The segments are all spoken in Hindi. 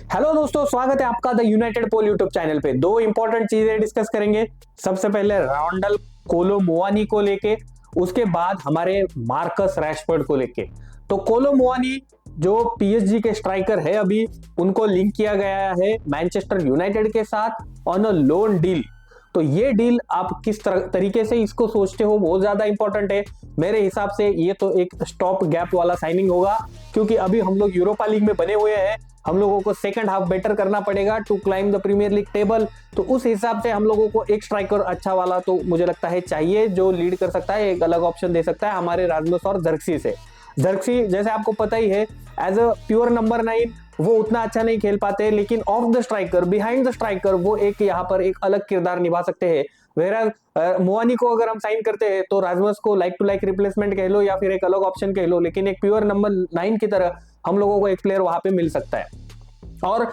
हेलो दोस्तों, स्वागत है आपका the United Pole YouTube channel पे। दो इंपॉर्टेंट चीजें डिस्कस करेंगे। सबसे पहले रांडल कोलो मुआनी को लेके, उसके बाद हमारे मार्कस रैशफोर्ड को लेके। तो कोलो मुआनी जो पीएसजी के स्ट्राइकर है, अभी उनको लिंक किया गया है मैनचेस्टर यूनाइटेड के साथ ऑन अ लोन डील। तो ये डील आप किस तरीके से इसको सोचते हो, बहुत ज्यादा इंपॉर्टेंट है। मेरे हिसाब से ये तो एक स्टॉप गैप वाला साइनिंग होगा, क्योंकि अभी हम लोग यूरोपा लीग में बने हुए हैं। हम लोगों को सेकंड हाफ बेटर करना पड़ेगा to climb the Premier League table. तो उस हिसाब से हम लोगों को एक स्ट्राइकर अच्छा वाला तो मुझे लगता है चाहिए, जो लीड कर सकता है, एक अलग ऑप्शन दे सकता है हमारे राजमस और जर्क्सी से। जर्क्सी जैसे आपको पता ही है, एज अ प्योर नंबर 9 वो उतना अच्छा नहीं खेल पाते, लेकिन of the striker, behind the striker वो एक यहाँ पर एक अलग किरदार निभा सकते हैं। वेराज मुआनी को अगर हम साइन करते हैं तो राजमस को लाइक टू लाइक रिप्लेसमेंट कह लो या फिर एक अलग ऑप्शन कह लो, लेकिन एक प्योर नंबर 9 की तरह हम लोगों को एक प्लेयर वहां पे मिल सकता है। और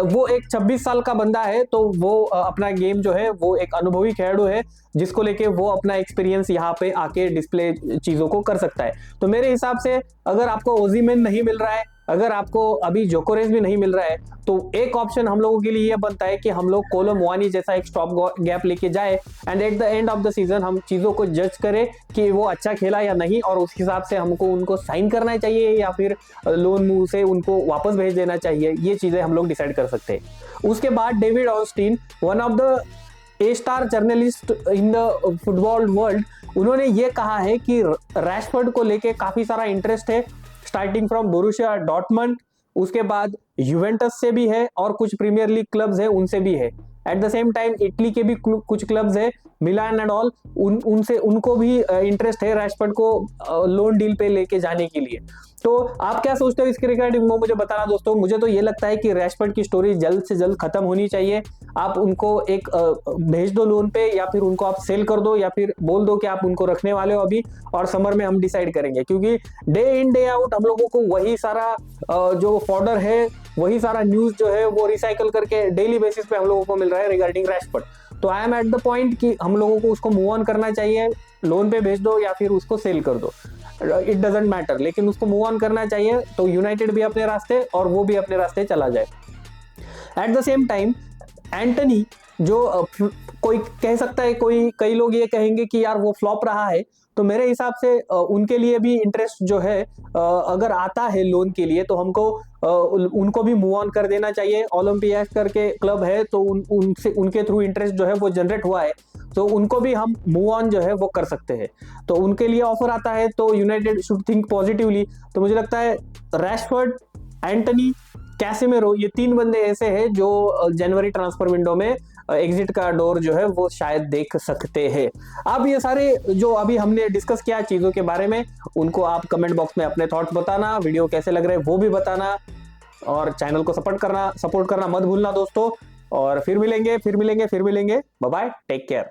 वो एक 26 साल का बंदा है, तो वो अपना गेम जो है वो एक अनुभवी खिलाड़ी है, जिसको लेके वो अपना एक्सपीरियंस यहाँ पे आके डिस्प्ले चीजों को कर सकता है। तो मेरे हिसाब से अगर आपको ओजीमेन नहीं मिल रहा है, अगर आपको अभी जोकोरेज भी नहीं मिल रहा है, तो एक ऑप्शन हम लोगों के लिए यह बनता है कि हम लोग कोलो मुआनी जैसा एक स्टॉप गैप लेके जाए, and at the end of the season हम चीजों को जज करें कि वो अच्छा खेला या नहीं, और उस हिसाब से हमको उनको साइन करना चाहिए या फिर लोन मूव से उनको वापस भेज देना चाहिए। ये चीजें हम लोग डिसाइड कर सकते हैं। उसके बाद David Austin, one of the A star journalist in the football world, उन्होंने ये कहा है कि रैशफोर्ड को लेके काफी सारा इंटरेस्ट है, स्टार्टिंग फ्रॉम बोरुसिया डॉर्टमंड, उसके बाद यूवेंटस से भी है और कुछ प्रीमियर लीग क्लब्स है उनसे भी है। At the same time Italy के भी कुछ क्लब्स है, मिलान एंड ऑल, उनसे उनको भी इंटरेस्ट है रैशफोर्ड को लोन डील पे लेके जाने के लिए। तो आप क्या सोचते हो इसके रिगार्डिंग, वो मुझे बताना दोस्तों। मुझे तो ये लगता है कि रैशफोर्ड की स्टोरी जल्द से जल्द खत्म होनी चाहिए। आप उनको एक भेज दो लोन पे, या फिर उनको आप सेल कर दो, या फिर बोल दो कि आप उनको रखने वाले हो अभी, और समर में हम डिसाइड करेंगे। क्योंकि डे इन डे आउट हम लोगों को वही सारा जो फॉर्डर है, वही सारा न्यूज जो है वो रिसाइकल करके डेली बेसिस पे हम लोगों को मिल रहा है रिगार्डिंग रैशफोर्ड। तो I am at the point कि हम लोगों को उसको मूव ऑन करना चाहिए। लोन पे भेज दो या फिर उसको सेल कर दो, इट डजेंट मैटर, लेकिन उसको मूव ऑन करना चाहिए। तो यूनाइटेड भी अपने रास्ते और वो भी अपने रास्ते चला जाए। At the same time Antony, जो कोई कह सकता है, कई लोग ये कहेंगे कि यार वो फ्लॉप रहा है, तो मेरे हिसाब से उनके लिए भी इंटरेस्ट जो है अगर आता है लोन के लिए, तो हमको उनको भी मूव ऑन कर देना चाहिए। ओलंपियाक करके क्लब है, तो उनसे उनके थ्रू इंटरेस्ट जो है वो जनरेट हुआ है, तो उनको भी हम मूव ऑन जो है वो कर सकते हैं। तो उनके लिए ऑफर आता है, तो यूनाइटेड शुड थिंक पॉजिटिवली। तो मुझे लगता है रैशफोर्ड, एंटनी, कैसेमेरो, ये 3 बंदे ऐसे हैं जो जनवरी ट्रांसफर विंडो में एग्जिट का डोर जो है वो शायद देख सकते हैं। अब ये सारे जो अभी हमने डिस्कस किया चीजों के बारे में, उनको आप कमेंट बॉक्स में अपने थॉट्स बताना, वीडियो कैसे लग रहे हैं वो भी बताना, और चैनल को सपोर्ट करना मत भूलना दोस्तों। और फिर मिलेंगे। Bye bye, take care.